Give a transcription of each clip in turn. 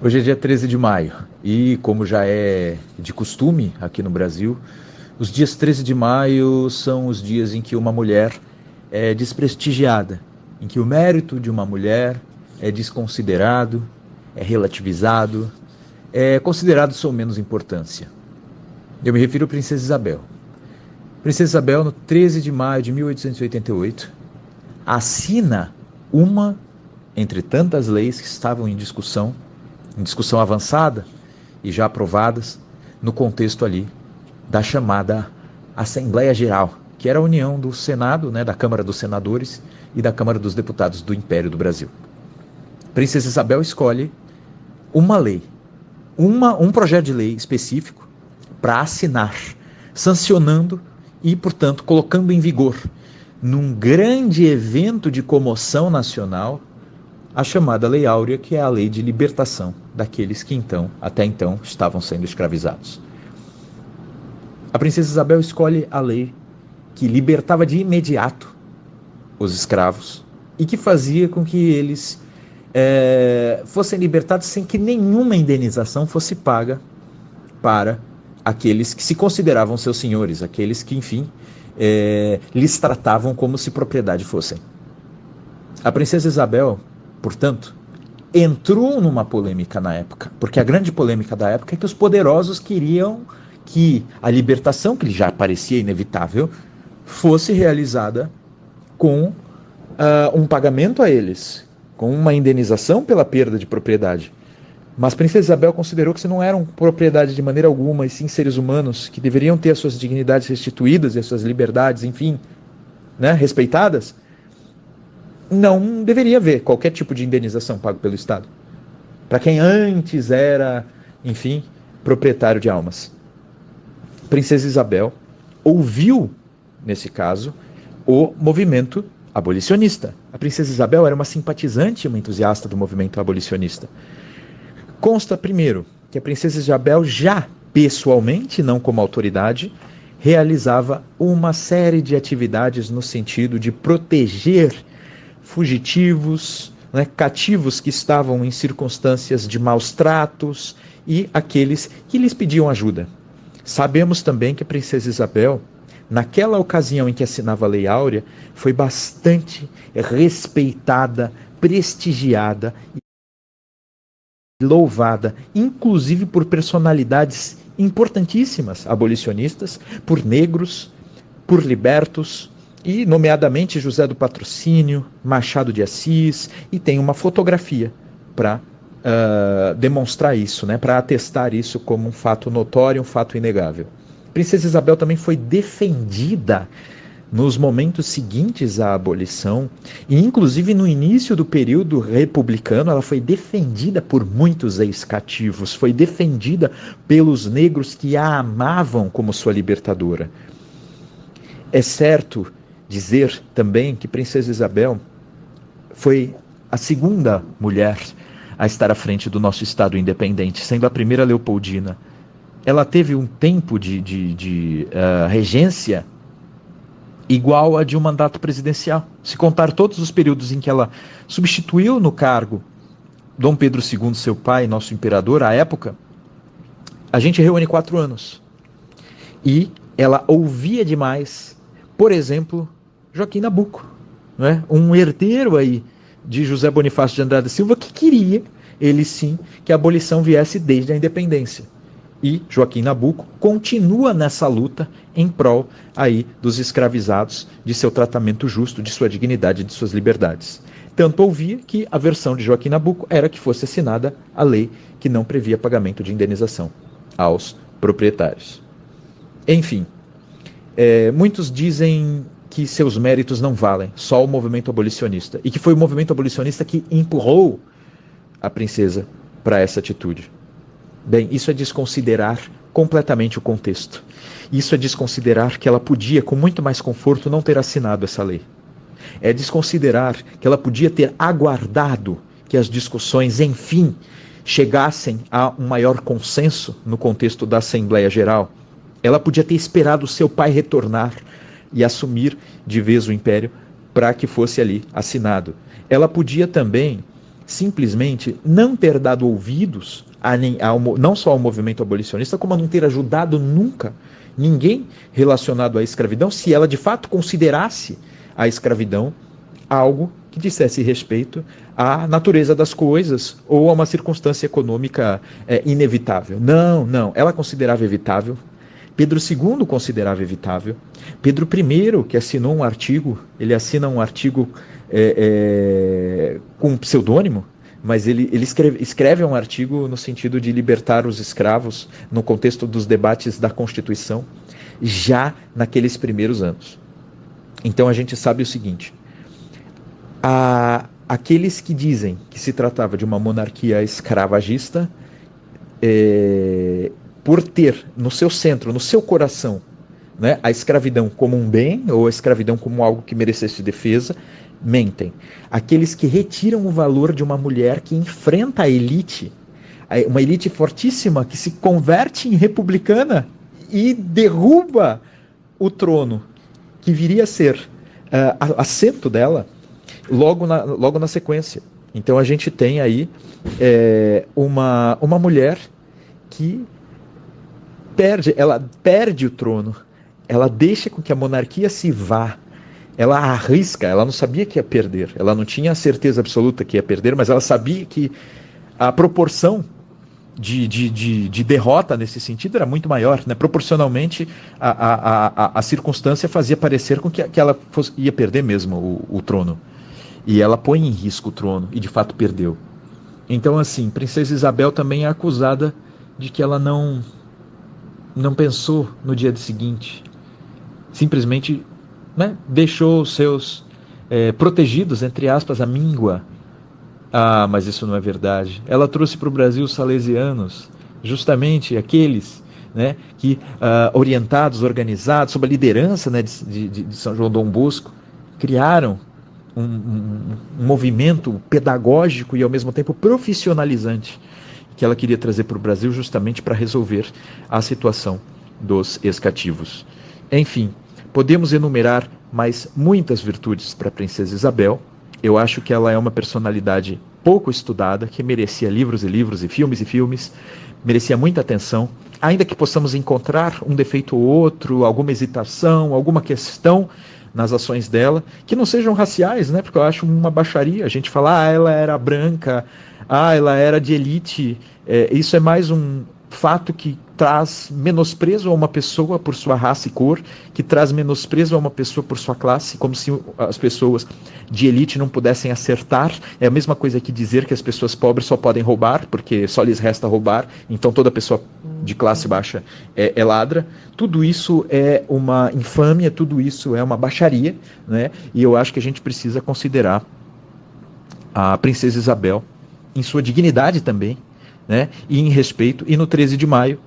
Hoje é dia 13 de maio e, como já é de costume aqui no Brasil, os dias 13 de maio são os dias em que uma mulher é desprestigiada, em que o mérito de uma mulher é desconsiderado, é relativizado, é considerado sua menos importância. Eu me refiro à Princesa Isabel. Princesa Isabel, no 13 de maio de 1888, assina uma entre tantas leis que estavam em discussão avançada e já aprovadas no contexto ali da chamada Assembleia Geral, que era a união do Senado, da Câmara dos Senadores e da Câmara dos Deputados do Império do Brasil. Princesa Isabel escolhe uma lei, um projeto de lei específico para assinar, sancionando e, portanto, colocando em vigor, num grande evento de comoção nacional, a chamada Lei Áurea, que é a lei de libertação daqueles que até então estavam sendo escravizados. A princesa Isabel escolhe a lei que libertava de imediato os escravos e que fazia com que eles fossem libertados sem que nenhuma indenização fosse paga para aqueles que se consideravam seus senhores, aqueles que, enfim, lhes tratavam como se propriedade fossem. A princesa Isabel, portanto, entrou numa polêmica na época, porque a grande polêmica da época é que os poderosos queriam que a libertação, que já parecia inevitável, fosse realizada com um pagamento a eles, com uma indenização pela perda de propriedade. Mas a princesa Isabel considerou que se não eram propriedade de maneira alguma, e sim seres humanos que deveriam ter as suas dignidades restituídas e as suas liberdades, enfim, respeitadas, não deveria haver qualquer tipo de indenização pago pelo Estado para quem antes era, enfim, proprietário de almas. Princesa Isabel ouviu, nesse caso, o movimento abolicionista. A princesa Isabel era uma simpatizante, uma entusiasta do movimento abolicionista. Consta, primeiro, que a princesa Isabel já pessoalmente, não como autoridade, realizava uma série de atividades no sentido de proteger fugitivos, cativos que estavam em circunstâncias de maus tratos e aqueles que lhes pediam ajuda. Sabemos também que a princesa Isabel, naquela ocasião em que assinava a Lei Áurea, foi bastante respeitada, prestigiada e louvada, inclusive por personalidades importantíssimas abolicionistas, por negros, por libertos, e nomeadamente José do Patrocínio, Machado de Assis, e tem uma fotografia para demonstrar isso, para atestar isso como um fato notório, um fato inegável. Princesa Isabel também foi defendida nos momentos seguintes à abolição, e inclusive no início do período republicano, ela foi defendida por muitos ex-cativos, foi defendida pelos negros que a amavam como sua libertadora. É certo dizer também que Princesa Isabel foi a segunda mulher a estar à frente do nosso Estado independente, sendo a primeira Leopoldina. Ela teve um tempo de regência igual a de um mandato presidencial. Se contar todos os períodos em que ela substituiu no cargo Dom Pedro II, seu pai, nosso imperador, à época, a gente reúne 4 anos. E ela ouvia demais, por exemplo, Joaquim Nabuco, um herdeiro aí de José Bonifácio de Andrade Silva, que queria, ele sim, que a abolição viesse desde a independência. E Joaquim Nabuco continua nessa luta em prol aí dos escravizados, de seu tratamento justo, de sua dignidade, de suas liberdades. Tanto ouvia que a versão de Joaquim Nabuco era que fosse assinada a lei que não previa pagamento de indenização aos proprietários. Enfim, muitos dizem que seus méritos não valem, só o movimento abolicionista, e que foi o movimento abolicionista que empurrou a princesa para essa atitude. Bem, isso é desconsiderar completamente o contexto. Isso é desconsiderar que ela podia, com muito mais conforto, não ter assinado essa lei. É desconsiderar que ela podia ter aguardado que as discussões, enfim, chegassem a um maior consenso no contexto da Assembleia Geral. Ela podia ter esperado seu pai retornar e assumir de vez o império para que fosse ali assinado. Ela podia também simplesmente não ter dado ouvidos não só ao movimento abolicionista, como a não ter ajudado nunca ninguém relacionado à escravidão, se ela de fato considerasse a escravidão algo que dissesse respeito à natureza das coisas ou a uma circunstância econômica inevitável. Não, ela considerava evitável. Pedro II considerava evitável. Pedro I, que assinou um artigo, ele assina um artigo com um pseudônimo, mas ele escreve um artigo no sentido de libertar os escravos no contexto dos debates da Constituição, já naqueles primeiros anos. Então a gente sabe o seguinte: aqueles que dizem que se tratava de uma monarquia escravagista, por ter no seu centro, no seu coração, né, a escravidão como um bem ou a escravidão como algo que merecesse defesa, mentem. Aqueles que retiram o valor de uma mulher que enfrenta a elite, uma elite fortíssima que se converte em republicana e derruba o trono que viria a ser assento dela logo na sequência. Então a gente tem aí uma mulher que ela perde o trono, ela deixa com que a monarquia se vá, ela arrisca, ela não sabia que ia perder, ela não tinha a certeza absoluta que ia perder, mas ela sabia que a proporção de derrota nesse sentido era muito maior, né? Proporcionalmente a circunstância fazia parecer com que ela ia perder mesmo o trono, e ela põe em risco o trono, e de fato perdeu. Então assim, Princesa Isabel também é acusada de que ela não pensou no dia seguinte, simplesmente, né, deixou os seus protegidos, entre aspas, à míngua. Mas isso não é verdade. Ela trouxe para o Brasil os salesianos, justamente aqueles, né, que, orientados, organizados, sob a liderança, né, de São João Dom Bosco, criaram um movimento pedagógico e ao mesmo tempo profissionalizante que ela queria trazer para o Brasil justamente para resolver a situação dos ex-cativos. Enfim, podemos enumerar mais muitas virtudes para a Princesa Isabel. Eu acho que ela é uma personalidade pouco estudada, que merecia livros e livros e filmes, merecia muita atenção, ainda que possamos encontrar um defeito ou outro, alguma hesitação, alguma questão nas ações dela, que não sejam raciais, né? Porque eu acho uma baixaria a gente falar, ela era branca, ela era de elite. Isso é mais um fato que traz menosprezo a uma pessoa por sua raça e cor, que traz menosprezo a uma pessoa por sua classe, como se as pessoas de elite não pudessem acertar. É a mesma coisa que dizer que as pessoas pobres só podem roubar, porque só lhes resta roubar, então toda pessoa de classe baixa é ladra. Tudo isso é uma infâmia, tudo isso é uma baixaria, né? E eu acho que a gente precisa considerar a Princesa Isabel em sua dignidade também, né? E em respeito, e no 13 de maio,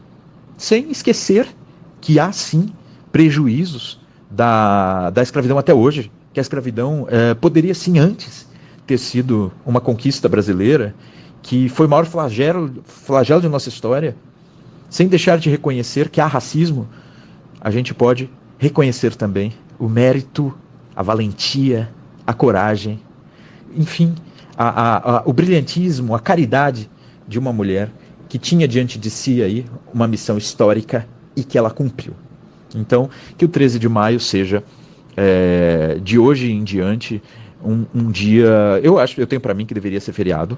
sem esquecer que há sim prejuízos da escravidão até hoje, que a escravidão poderia sim antes ter sido uma conquista brasileira, que foi o maior flagelo de nossa história. Sem deixar de reconhecer que há racismo, a gente pode reconhecer também o mérito, a valentia, a coragem, enfim, o brilhantismo, a caridade de uma mulher que tinha diante de si aí uma missão histórica e que ela cumpriu. Então, que o 13 de maio seja, de hoje em diante, um dia, eu tenho para mim que deveria ser feriado.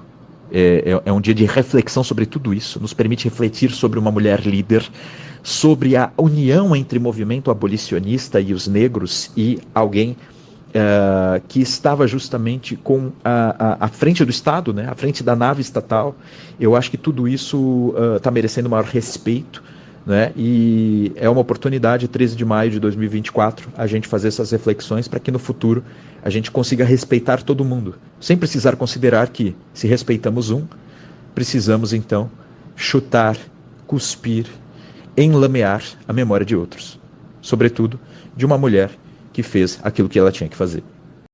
É um dia de reflexão sobre tudo isso, nos permite refletir sobre uma mulher líder, sobre a união entre o movimento abolicionista e os negros e alguém que estava justamente com a frente do Estado, né, à frente da nave estatal. Eu acho que tudo isso está merecendo maior respeito, né, e é uma oportunidade, 13 de maio de 2024, a gente fazer essas reflexões para que no futuro a gente consiga respeitar todo mundo, sem precisar considerar que, se respeitamos um, precisamos então chutar, cuspir, enlamear a memória de outros, sobretudo de uma mulher que fez aquilo que ela tinha que fazer.